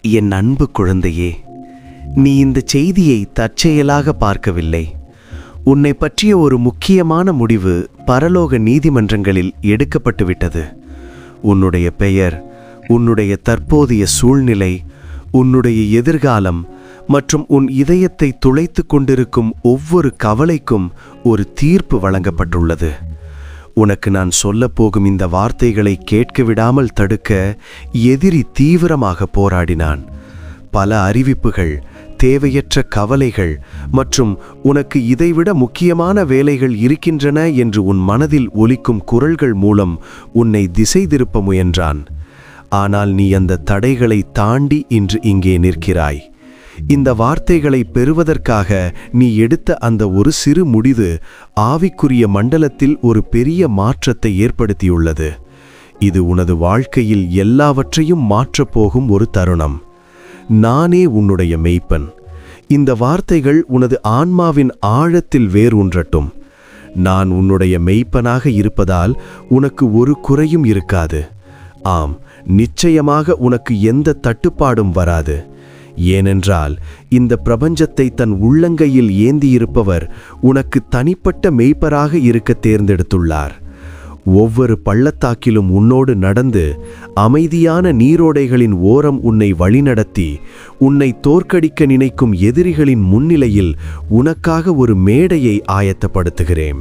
என் அன்பு குழந்தையே, நீ இந்த செய்தியை தற்செயலாக பார்க்கவில்லை. உன்னை பற்றிய ஒரு முக்கியமான முடிவு பரலோக நீதிமன்றங்களில் எடுக்கப்பட்டுவிட்டது. உன்னுடைய பெயர், உன்னுடைய தற்போதைய சூழ்நிலை, உன்னுடைய எதிர்காலம் மற்றும் உன் இதயத்தை துளைத்து கொண்டிருக்கும் ஒவ்வொரு கவலைக்கும் ஒரு தீர்ப்பு வழங்கப்பட்டுள்ளது. உனக்கு நான் சொல்லப்போகும் இந்த வார்த்தைகளை கேட்க விடாமல் தடுக்க எதிரி தீவிரமாக போராடினான். பல அறிவிப்புகள், தேவையற்ற கவலைகள் மற்றும் உனக்கு இதைவிட முக்கியமான வேலைகள் இருக்கின்றன என்று உன் மனதில் ஒலிக்கும் குரல்கள் மூலம் உன்னை திசை திருப்ப முயன்றான். ஆனால் நீ அந்த தடைகளை தாண்டி இன்று இங்கே நிற்கிறாய். இந்த வார்த்தைகளை பெறுவதற்காக நீ எடுத்த அந்த ஒரு சிறு முடிவு ஆவிக்குரிய மண்டலத்தில் ஒரு பெரிய மாற்றத்தை ஏற்படுத்தியுள்ளது. இது உனது வாழ்க்கையில் எல்லாவற்றையும் மாற்றப்போகும் ஒரு தருணம். நானே உன்னுடைய மெய்ப்பன். இந்த வார்த்தைகள் உனது ஆன்மாவின் ஆழத்தில் வேரூன்றட்டும். நான் உன்னுடைய மெய்ப்பனாக இருப்பதால் உனக்கு ஒரு குறையும் இருக்காது. ஆம், நிச்சயமாக உனக்கு எந்த தட்டுப்பாடும் வராது. ஏனென்றால் இந்த பிரபஞ்சத்தை தன் உள்ளங்கையில் ஏந்தியிருப்பவர் உனக்கு தனிப்பட்ட மெய்ப்பராக இருக்க தேர்ந்தெடுத்துள்ளார். ஒவ்வொரு பள்ளத்தாக்கிலும் உன்னோடு நடந்து அமைதியான நீரோடைகளின் ஓரம் உன்னை வழிநடத்தி உன்னை தோற்கடிக்க நினைக்கும் எதிரிகளின் முன்னிலையில் உனக்காக ஒரு மேடையை ஆயத்தப்படுத்துகிறேன்.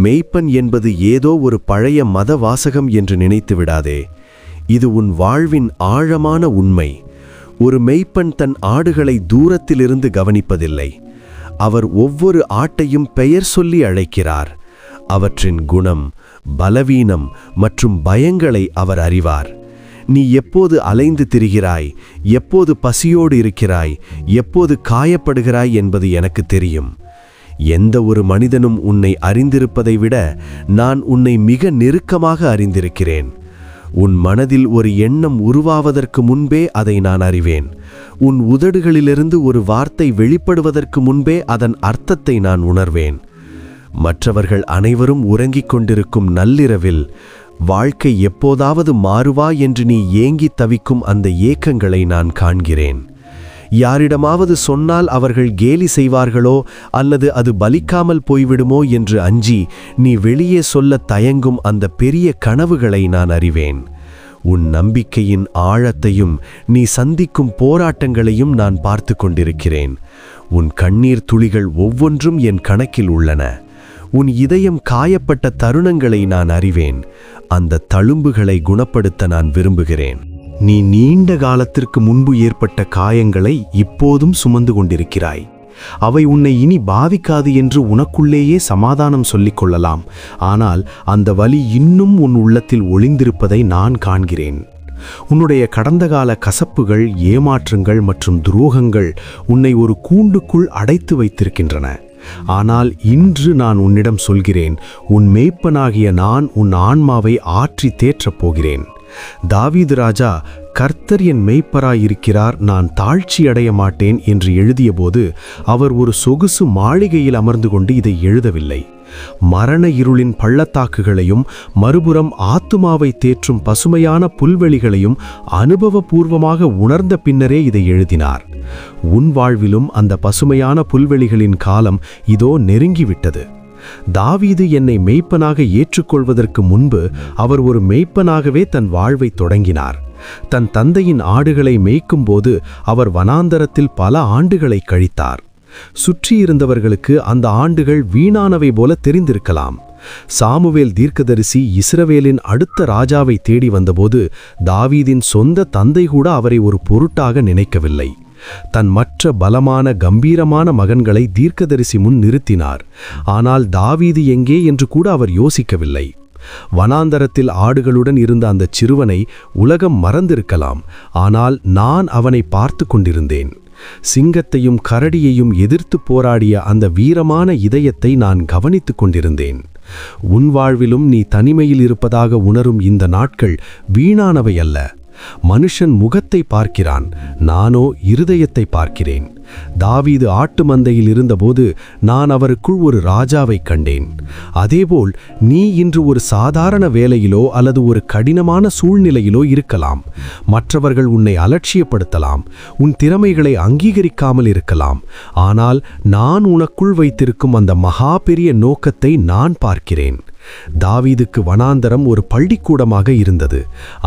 மெய்ப்பன் என்பது ஏதோ ஒரு பழைய மத வாசகம் என்று நினைத்து விடாதே. இது உன் வாழ்வின் ஆழமான உண்மை. ஒரு மெய்ப்பன் தன் ஆடுகளை தூரத்திலிருந்து கவனிப்பதில்லை. அவர் ஒவ்வொரு ஆட்டையும் பெயர் சொல்லி அழைக்கிறார். அவற்றின் குணம், பலவீனம் மற்றும் பயங்களை அவர் அறிவார். நீ எப்போது அலைந்து திரிகிறாய், எப்போது பசியோடு இருக்கிறாய், எப்போது காயப்படுகிறாய் என்பது எனக்கு தெரியும். எந்த ஒரு மனிதனும் உன்னை அறிந்திருப்பதை விட நான் உன்னை மிக நெருக்கமாக அறிந்திருக்கிறேன். உன் மனதில் ஒரு எண்ணம் உருவாவதற்கு முன்பே அதை நான் அறிவேன். உன் உதடுகளிலிருந்து ஒரு வார்த்தை வெளிப்படுவதற்கு முன்பே அதன் அர்த்தத்தை நான் உணர்வேன். மற்றவர்கள் அனைவரும் உறங்கிக் கொண்டிருக்கும் நள்ளிரவில் வாழ்க்கை எப்போதாவது மாறுவா என்று நீ ஏங்கித் தவிக்கும் அந்த ஏக்கங்களை நான் காண்கிறேன். யாரிடமாவது சொன்னால் அவர்கள் கேலி செய்வார்களோ அல்லது அது பலிக்காமல் போய்விடுமோ என்று அஞ்சி நீ வெளியே சொல்ல தயங்கும் அந்த பெரிய கனவுகளை நான் அறிவேன். உன் நம்பிக்கையின் ஆழத்தையும் நீ சந்திக்கும் போராட்டங்களையும் நான் பார்த்து கொண்டிருக்கிறேன். உன் கண்ணீர் துளிகள் ஒவ்வொன்றும் என் கணக்கில் உள்ளன. உன் இதயம் காயப்பட்ட தருணங்களை நான் அறிவேன். அந்த தழும்புகளை குணப்படுத்த நான் விரும்புகிறேன். நீ நீண்ட காலத்திற்கு முன்பு ஏற்பட்ட காயங்களை இப்போதும் சுமந்து கொண்டிருக்கிறாய். அவை உன்னை இனி பாதிக்காது என்று உனக்குள்ளேயே சமாதானம் சொல்லிக் கொள்ளலாம். ஆனால் அந்த வலி இன்னும் உன் உள்ளத்தில் ஒளிந்திருப்பதை நான் காண்கிறேன். உன்னுடைய கடந்த கால கசப்புகள், ஏமாற்றங்கள் மற்றும் துரோகங்கள் உன்னை ஒரு கூண்டுக்குள் அடைத்து வைத்திருக்கின்றன. ஆனால் இன்று நான் உன்னிடம் சொல்கிறேன், உன் மேய்ப்பனாகிய நான் உன் ஆன்மாவை ஆற்றி தேற்றப் போகிறேன். தாவீது ராஜா, கர்த்தர் என் மேய்ப்பராயிருக்கிறார், நான் தாழ்ச்சியடைய மாட்டேன் என்று எழுதியபோது அவர் ஒரு சொகுசு மாளிகையில் அமர்ந்து கொண்டு இதை எழுதவில்லை. மரண இருளின் பள்ளத்தாக்குகளையும் மறுபுறம் ஆத்துமாவை தேற்றும் பசுமையான புல்வெளிகளையும் அனுபவபூர்வமாக உணர்ந்த பின்னரே இதை எழுதினார். உன் வாழ்விலும் அந்த பசுமையான புல்வெளிகளின் காலம் இதோ நெருங்கிவிட்டது. தாவீது என்னை மெய்ப்பனாக ஏற்றுக்கொள்வதற்கு முன்பு அவர் ஒரு மெய்ப்பனாகவே தன் வாழ்வை தொடங்கினார். தன் தந்தையின் ஆடுகளை மேய்க்கும் போது அவர் வனாந்தரத்தில் பல ஆண்டுகளை கழித்தார். சுற்றியிருந்தவர்களுக்கு அந்த ஆண்டுகள் வீணானவை போல தெரிந்திருக்கலாம். சாமுவேல் தீர்க்கதரிசி இஸ்ரவேலின் அடுத்த ராஜாவை தேடி வந்தபோது தாவீதின் சொந்த தந்தை கூட அவரை ஒரு பொருட்டாக நினைக்கவில்லை. தன் மற்ற பலமான கம்பீரமான மகன்களை தீர்க்கதரிசி முன் நிறுத்தினார். ஆனால் தாவீது எங்கே என்று கூட அவர் யோசிக்கவில்லை. வனாந்தரத்தில் ஆடுகளுடன் இருந்த அந்த சிறுவனை உலகம் மறந்திருக்கலாம். ஆனால் நான் அவனை பார்த்து கொண்டிருந்தேன். சிங்கத்தையும் கரடியையும் எதிர்த்து போராடிய அந்த வீரமான இதயத்தை நான் கவனித்துக் கொண்டிருந்தேன். உன் வாழ்விலும் நீ தனிமையில் இருப்பதாக உணரும் இந்த நாட்கள் வீணானவை அல்ல. மனுஷன் முகத்தை பார்க்கிறான், நானோ இருதயத்தை பார்க்கிறேன். தாவீது ஆட்டு மந்தையில் இருந்தபோது நான் அவருக்குள் ஒரு ராஜாவை கண்டேன். அதேபோல் நீ இன்று ஒரு சாதாரண வேலையிலோ அல்லது ஒரு கடினமான சூழ்நிலையிலோ இருக்கலாம். மற்றவர்கள் உன்னை அலட்சியப்படுத்தலாம், உன் திறமைகளை அங்கீகரிக்காமல் இருக்கலாம். ஆனால் நான் உனக்குள் வைத்திருக்கும் அந்த மகா பெரிய நோக்கத்தை நான் பார்க்கிறேன். தாவீதுக்கு வனாந்தரம் ஒரு பள்ளிக்கூடமாக இருந்தது.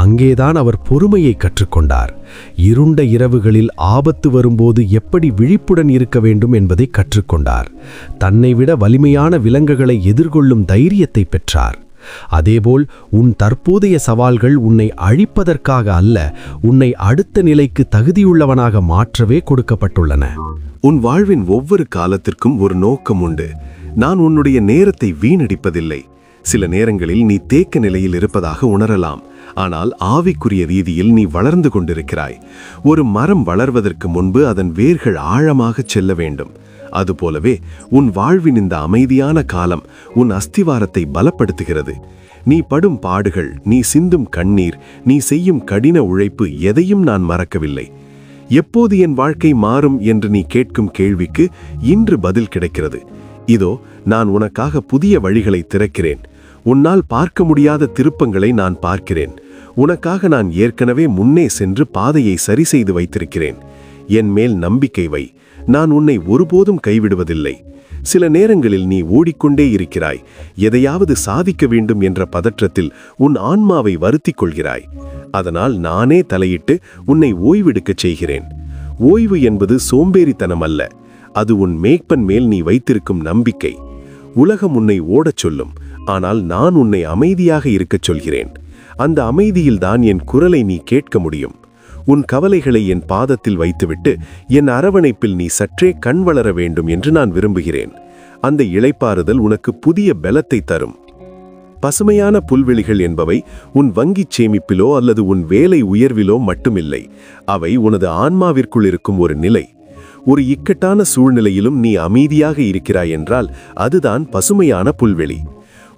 அங்கேதான் அவர் பொறுமையை கற்றுக்கொண்டார். இருண்ட இரவுகளில் ஆபத்து வரும்போது எப்படி விழிப்புடன் இருக்க வேண்டும் என்பதை கற்றுக்கொண்டார். தன்னை விட வலிமையான விலங்குகளை எதிர்கொள்ளும் தைரியத்தை பெற்றார். அதேபோல் உன் தற்போதைய சவால்கள் உன்னை அழிப்பதற்காக அல்ல, உன்னை அடுத்த நிலைக்கு தகுதியுள்ளவனாக மாற்றவே கொடுக்கப்பட்டுள்ளன. உன் வாழ்வின் ஒவ்வொரு காலத்திற்கும் ஒரு நோக்கம் உண்டு. நான் உன்னுடைய நேரத்தை வீணடிப்பதில்லை. சில நேரங்களில் நீ தேக்க நிலையில் இருப்பதாக உணரலாம். ஆனால் ஆவிக்குரிய ரீதியில் நீ வளர்ந்து கொண்டிருக்கிறாய். ஒரு மரம் வளர்வதற்கு முன்பு அதன் வேர்கள் ஆழமாக செல்ல வேண்டும். அதுபோலவே உன் வாழ்வின் இந்த அமைதியான காலம் உன் அஸ்திவாரத்தை பலப்படுத்துகிறது. நீ படும் பாடுகள், நீ சிந்தும் கண்ணீர், நீ செய்யும் கடின உழைப்பு எதையும் நான் மறக்கவில்லை. எப்போது என் வாழ்க்கை மாறும் என்று நீ கேட்கும் கேள்விக்கு இன்று பதில் கிடைக்கிறது. இதோ நான் உனக்காக புதிய வழிகளை திறக்கிறேன். உன்னால் பார்க்க முடியாத திருப்பங்களை நான் பார்க்கிறேன். உனக்காக நான் ஏற்கனவே முன்னே சென்று பாதையை சரி செய்து வைத்திருக்கிறேன். என் மேல் நம்பிக்கை வை. நான் உன்னை ஒருபோதும் கைவிடுவதில்லை. சில நேரங்களில் நீ ஓடிக்கொண்டே இருக்கிறாய். எதையாவது சாதிக்க வேண்டும் என்ற பதற்றத்தில் உன் ஆன்மாவை வருத்திக் கொள்கிறாய். அதனால் நானே தலையிட்டு உன்னை ஓய்வெடுக்கச் செய்கிறேன். ஓய்வு என்பது சோம்பேறித்தனம் அல்ல, அது உன் மேய்ப்பன் மேல் நீ வைத்திருக்கும் நம்பிக்கை. உலகம் உன்னை ஓடச் சொல்லும், ஆனால் நான் உன்னை அமைதியாக இருக்கச் சொல்கிறேன். அந்த அமைதியில்தான் என் குரலை நீ கேட்க முடியும். உன் கவலைகளை என் பாதத்தில் வைத்துவிட்டு என் அரவணைப்பில் நீ சற்றே கண் வளர வேண்டும் என்று நான் விரும்புகிறேன். அந்த இளைப்பாறுதல் உனக்கு புதிய பலத்தை தரும். பசுமையான புல்வெளிகள் என்பவை உன் வங்கிச் சேமிப்பிலோ அல்லது உன் வேலை உயர்விலோ மட்டுமில்லை. அவை உனது ஆன்மாவிற்குள் இருக்கும் ஒரு நிலை. ஒரு இக்கட்டான சூழ்நிலையிலும் நீ அமைதியாக இருக்கிறாய் என்றால் அதுதான் பசுமையான புல்வெளி.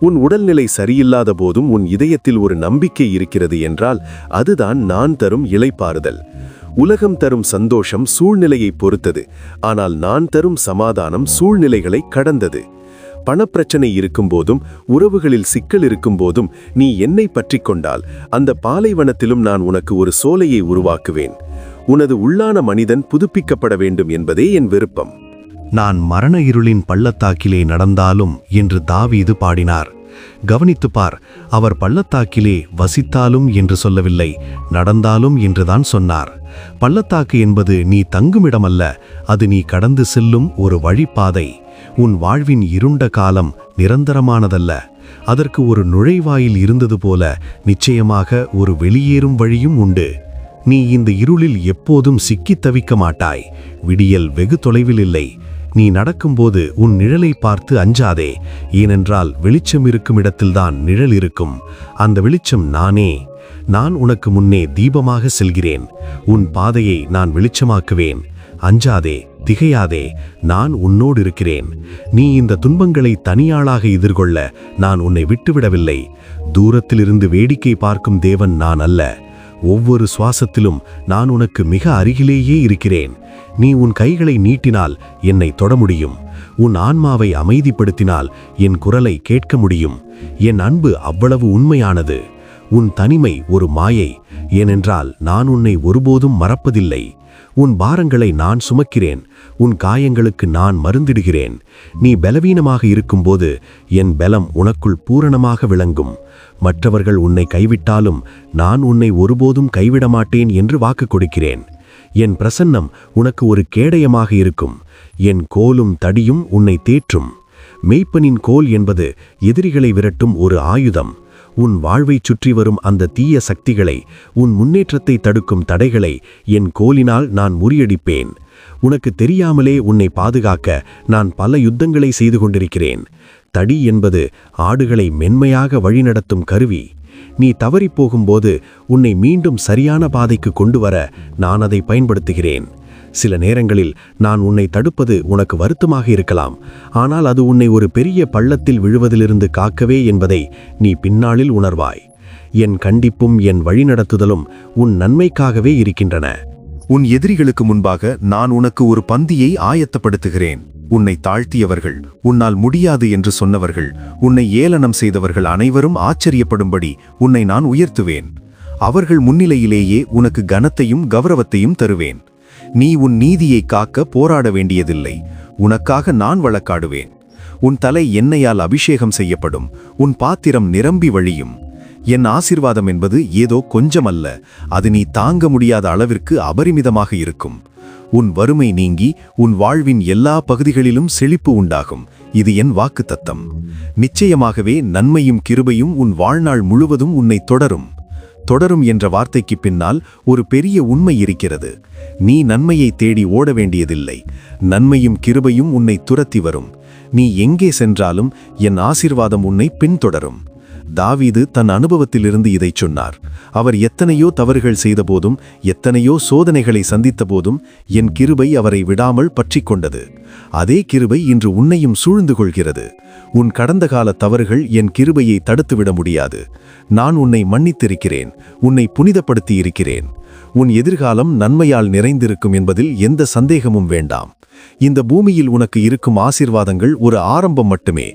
உன் உடல்நிலை சரியில்லாத போதும் உன் இதயத்தில் ஒரு நம்பிக்கை இருக்கிறது என்றால் அதுதான் நான் தரும் இளைப்பாறுதல். உலகம் தரும் சந்தோஷம் சூழ்நிலையை பொறுத்தது, ஆனால் நான் தரும் சமாதானம் சூழ்நிலைகளை கடந்தது. பணப்பிரச்சனை இருக்கும்போதும் உறவுகளில் சிக்கல் இருக்கும்போதும் நீ என்னை பற்றி கொண்டால் அந்த பாலைவனத்திலும் நான் உனக்கு ஒரு சோலையை உருவாக்குவேன். உனது உள்ளான மனிதன் புதுப்பிக்கப்பட வேண்டும் என்பதே என் விருப்பம். நான் மரண இருளின் பள்ளத்தாக்கிலே நடந்தாலும் என்று தாவீது பாடினார். கவனித்துப் பார், அவர் பள்ளத்தாக்கிலே வசித்தாலும் என்று சொல்லவில்லை, நடந்தாலும் என்றுதான் சொன்னார். பள்ளத்தாக்கு என்பது நீ தங்குமிடமல்ல, அது நீ கடந்து செல்லும் ஒரு வழிப்பாதை. உன் வாழ்வின் இருண்ட காலம் நிரந்தரமானதல்ல. அதற்கு ஒரு நுழைவாயில் இருந்தது போல நிச்சயமாக ஒரு வெளியேறும் வழியும் உண்டு. நீ இந்த இருளில் எப்போதும் சிக்கித் தவிக்க மாட்டாய். விடியல் வெகு தொலைவில் இல்லை. நீ நடக்கும்போது உன் நிழலை பார்த்து அஞ்சாதே, ஏனென்றால் வெளிச்சம் இருக்கும் இடத்தில்தான் நிழல் இருக்கும். அந்த வெளிச்சம் நானே. நான் உனக்கு முன்னே தீபமாக செல்கிறேன். உன் பாதையை நான் வெளிச்சமாக்குவேன். அஞ்சாதே, திகையாதே, நான் உன்னோடு இருக்கிறேன். நீ இந்த துன்பங்களை தனியாளாக எதிர்கொள்ள நான் உன்னை விட்டுவிடவில்லை. தூரத்திலிருந்து வேடிக்கை பார்க்கும் தேவன் நான் அல்ல. ஒவ்வொரு சுவாசத்திலும் நான் உனக்கு மிக அருகிலேயே இருக்கிறேன். நீ உன் கைகளை நீட்டினால் என்னை தொட முடியும். உன் ஆன்மாவை அமைதிப்படுத்தினால் என் குரலை கேட்க முடியும். என் அன்பு அவ்வளவு உண்மையானது. உன் தனிமை ஒரு மாயை, ஏனென்றால் நான் உன்னை ஒருபோதும் மறப்பதில்லை. உன் பாரங்களை நான் சுமக்கிறேன். உன் காயங்களுக்கு நான் மருந்திடுகிறேன். நீ பலவீனமாக இருக்கும்போது என் பலம் உனக்குள் பூரணமாக விளங்கும். மற்றவர்கள் உன்னை கைவிட்டாலும் நான் உன்னை ஒருபோதும் கைவிட மாட்டேன் என்று வாக்கு கொடுக்கிறேன். என் பிரசன்னம் உனக்கு ஒரு கேடயமாக இருக்கும். என் கோலும் தடியும் உன்னை தேற்றும். மேய்ப்பனின் கோல் என்பது எதிரிகளை விரட்டும் ஒரு ஆயுதம். உன் வாழ்வைச் சுற்றி வரும் அந்த தீய சக்திகளை, உன் முன்னேற்றத்தை தடுக்கும் தடைகளை என் கோலினால் நான் முறியடிப்பேன். உனக்கு தெரியாமலே உன்னை பாதுகாக்க நான் பல யுத்தங்களை செய்து கொண்டிருக்கிறேன். தடி என்பது ஆடுகளை மென்மையாக வழிநடத்தும் கருவி. நீ தவறிப்போகும்போது உன்னை மீண்டும் சரியான பாதைக்கு கொண்டு வர நான் அதை பயன்படுத்துகிறேன். சில நேரங்களில் நான் உன்னை தடுப்பது உனக்கு வருத்தமாக இருக்கலாம், ஆனால் அது உன்னை ஒரு பெரிய பள்ளத்தில் விழுவதிலிருந்து காக்கவே என்பதை நீ பின்னாளில் உணர்வாய். என் கண்டிப்பும் என் வழிநடத்துதலும் உன் நன்மைக்காகவே இருக்கின்றன. உன் எதிரிகளுக்கு முன்பாக நான் உனக்கு ஒரு பந்தியை ஆயத்தப்படுத்துகிறேன். உன்னை தாழ்த்தியவர்கள், உன்னால் முடியாது என்று சொன்னவர்கள், உன்னை ஏளனம் செய்தவர்கள் அனைவரும் ஆச்சரியப்படும்படி உன்னை நான் உயர்த்துவேன். அவர்கள் முன்னிலையிலேயே உனக்கு கனத்தையும் கௌரவத்தையும் தருவேன். நீ உன் நீதியை காக்க போராட வேண்டியதில்லை. உனக்காக நான் வழக்காடுவேன். உன் தலை எண்ணெயால் அபிஷேகம் செய்யப்படும். உன் பாத்திரம் நிரம்பி வழியும். என் ஆசீர்வாதம் என்பது ஏதோ கொஞ்சமல்ல, அது நீ தாங்க முடியாத அளவிற்கு அபரிமிதமாக இருக்கும். உன் வறுமை நீங்கி உன் வாழ்வின் எல்லா பகுதிகளிலும் செழிப்பு உண்டாகும். இது என் வாக்குத்தத்தம். நிச்சயமாகவே நன்மையும் கிருபையும் உன் வாழ்நாள் முழுவதும் உன்னை தொடரும். தொடரும் என்ற வார்த்தைக்கு பின்னால் ஒரு பெரிய உண்மை இருக்கிறது. நீ நன்மையை தேடி ஓட வேண்டியதில்லை. நன்மையும் கிருபையும் உன்னை துரத்தி வரும். நீ எங்கே சென்றாலும் என் ஆசீர்வாதம் உன்னை பின்தொடரும். தாவீது தன் அனுபவத்திலிருந்து இதைச் சொன்னார். அவர் எத்தனையோ தவறுகள் செய்தபோதும், எத்தனையோ சோதனைகளை சந்தித்த போதும் என் கிருபை அவரை விடாமல் பற்றிக் கொண்டது. அதே கிருபை இன்று உன்னையும் சூழ்ந்து கொள்கிறது. உன் கடந்த கால தவறுகள் என் கிருபையை தடுத்துவிட முடியாது. நான் உன்னை மன்னித்திருக்கிறேன், உன்னை புனிதப்படுத்தி இருக்கிறேன். உன் எதிர்காலம் நன்மையால் நிறைந்திருக்கும் என்பதில் எந்த சந்தேகமும் வேண்டாம். இந்த பூமியில் உனக்கு இருக்கும் ஆசீர்வாதங்கள் ஒரு ஆரம்பம் மட்டுமே.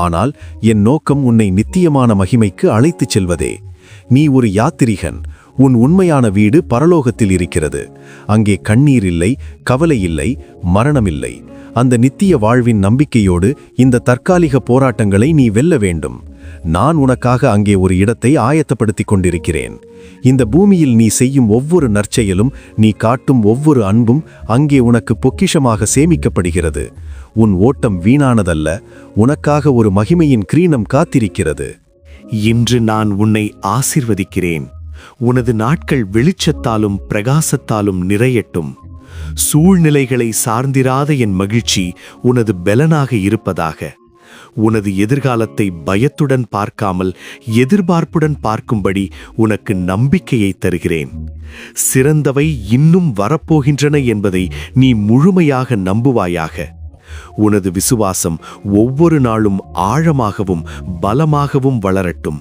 ஆனால் என் நோக்கம் உன்னை நித்தியமான மகிமைக்கு அழைத்துச் செல்வதே. நீ ஒரு யாத்திரிகன். உன் உண்மையான வீடு பரலோகத்தில் இருக்கிறது. அங்கே கண்ணீர் இல்லை, கவலை இல்லை, மரணமில்லை. அந்த நித்திய வாழ்வின் நம்பிக்கையோடு இந்த தற்காலிக போராட்டங்களை நீ வெல்ல வேண்டும். நான் உனக்காக அங்கே ஒரு இடத்தை ஆயத்தப்படுத்திக் கொண்டிருக்கிறேன். இந்த பூமியில் நீ செய்யும் ஒவ்வொரு நற்செயலும், நீ காட்டும் ஒவ்வொரு அன்பும் அங்கே உனக்கு பொக்கிஷமாக சேமிக்கப்படுகிறது. உன் ஓட்டம் வீணானதல்ல, உனக்காக ஒரு மகிமையின் கிரீடம் காத்திருக்கிறது. இன்று நான் உன்னை ஆசீர்வதிக்கிறேன். உனது நாட்கள் வெளிச்சத்தாலும் பிரகாசத்தாலும் நிறையட்டும். சூழ்நிலைகளை சார்ந்திராத என் மகிழ்ச்சி உனது பலனாக இருப்பதாக. உனது எதிர்காலத்தை பயத்துடன் பார்க்காமல் எதிர்பார்ப்புடன் பார்க்கும்படி உனக்கு நம்பிக்கையை தருகிறேன். சிறந்தவை இன்னும் வரப்போகின்றன என்பதை நீ முழுமையாக நம்புவாயாக. உனது விசுவாசம் ஒவ்வொரு நாளும் ஆழமாகவும் பலமாகவும் வளரட்டும்.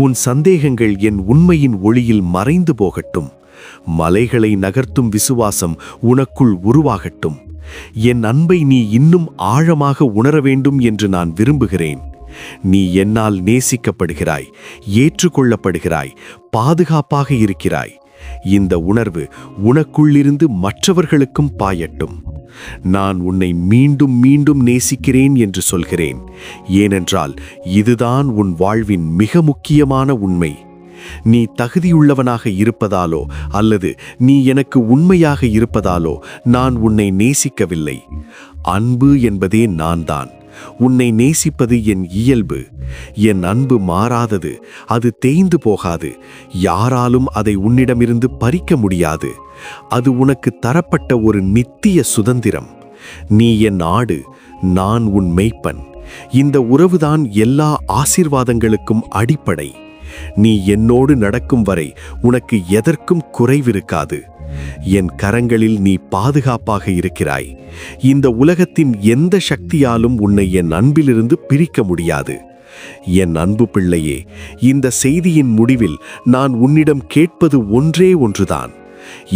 உன் சந்தேகங்கள் என் உண்மையின் ஒளியில் மறைந்து போகட்டும். மலைகளை நகர்த்தும் விசுவாசம் உனக்குள் உருவாகட்டும். என் அன்பை நீ இன்னும் ஆழமாக உணர வேண்டும் என்று நான் விரும்புகிறேன். நீ என்னால் நேசிக்கப்படுகிறாய், ஏற்றுக்கொள்ளப்படுகிறாய், பாதுகாப்பாக இருக்கிறாய். இந்த உணர்வு உனக்குள்ளிருந்து மற்றவர்களுக்கும் பாயட்டும். நான் உன்னை மீண்டும் மீண்டும் நேசிக்கிறேன் என்று சொல்கிறேன். ஏனென்றால் இதுதான் உன் வாழ்வின் மிக முக்கியமான உண்மை. நீ தகுதியுள்ளவனாக இருப்பதாலோ அல்லது நீ எனக்கு உண்மையாக இருப்பதாலோ நான் உன்னை நேசிக்கவில்லை. அன்பு என்பதே நான் தான். உன்னை நேசிப்பது என் இயல்பு. என் அன்பு மாறாதது, அது தேய்ந்து போகாது. யாராலும் அதை உன்னிடமிருந்து பறிக்க முடியாது. அது உனக்கு தரப்பட்ட ஒரு நித்திய சுதந்திரம். நீ என் ஆடு, நான் உன் மேய்ப்பன். இந்த உறவுதான் எல்லா ஆசீர்வாதங்களுக்கும் அடிப்படை. நீ என்னோடு நடக்கும் வரை உனக்கு எதற்கும் குறைவிருக்காது. என் கரங்களில் நீ பாதுகாப்பாக இருக்கிறாய். இந்த உலகத்தின் எந்த சக்தியாலும் உன்னை என் அன்பிலிருந்து பிரிக்க முடியாது. என் அன்பு பிள்ளையே, இந்த செய்தியின் முடிவில் நான் உன்னிடம் கேட்பது ஒன்றே ஒன்றுதான்.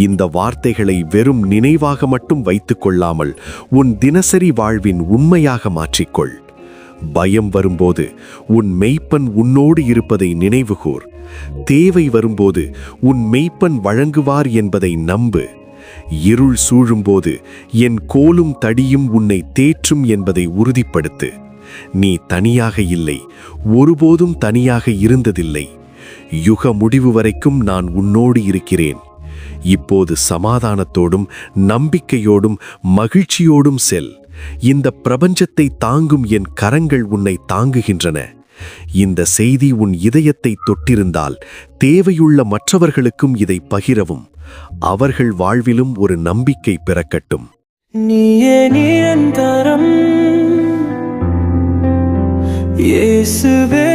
இந்த வார்த்தைகளை வெறும் நினைவாக மட்டும் வைத்துக் கொள்ளாமல் உன் தினசரி வாழ்வின் உண்மையாக மாற்றிக்கொள். பயம் வரும்போது உன் மெய்ப்பன் உன்னோடு இருப்பதை நினைவுகூர். தேவை வரும்போது உன் மெய்ப்பன் வழங்குவார் என்பதை நம்பு. இருள் சூழும்போது என் கோலும் தடியும் உன்னை தேற்றும் என்பதை உறுதிப்படுத்து. நீ தனியாக இல்லை, ஒருபோதும் தனியாக இருந்ததில்லை. யுக முடிவு வரைக்கும் நான் உன்னோடு இருக்கிறேன். இப்போது சமாதானத்தோடும் நம்பிக்கையோடும் மகிழ்ச்சியோடும் செல். இந்த பிரபஞ்சத்தை தாங்கும் என் கரங்கள் உன்னை தாங்குகின்றன. இந்த செய்தி உன் இதயத்தை தொட்டிருந்தால் தேவையுள்ள மற்றவர்களுக்கும் இதை பகிரவும். அவர்கள் வாழ்விலும் ஒரு நம்பிக்கை பிறக்கட்டும். நீயே நிரந்தரம், இயேசுவே